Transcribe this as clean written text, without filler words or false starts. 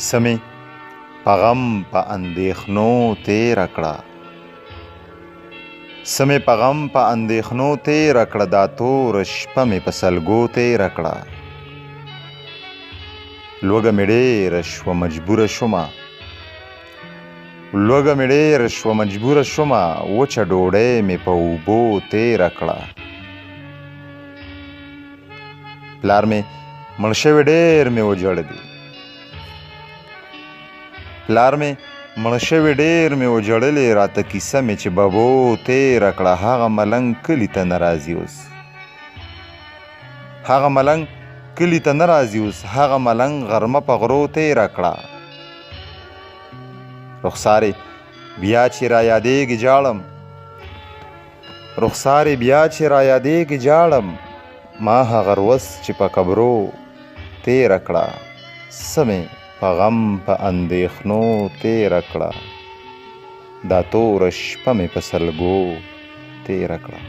سمې په غم په اندېښنو تېره کړه، سمې په غم په اندېښنو تېره کړه، دا توره شپه مې په سلګو تېره کړه. لوږه مې ډېره شوه مجبوره شومه، لوږه مې ډېره شوه مجبوره شومه، وچه ډوډۍ مې په اوبو تېره کړه. پلار مې مړ شوی ډېر مې وژړلي، پلار مې مړ شوی ډېر مې وژړلې، راته کیسه مې چې ببو تېره کړه. هغه ملنګ کلي ته نه راځي اوس، هغه ملنګ کلي ته نه راځي اوس، هغه ملنګ غرمه په غرو تېره کړه. رخسارې بیا چې را یادېږي جاړم، رخسارې بیا چې را یادېږي جاړم، ما هغه روس چې په قبرو تېره کړه. سمې په غم په اندېښنو تېره کړه، دا توره شپه مې په سلګو تېره کړه.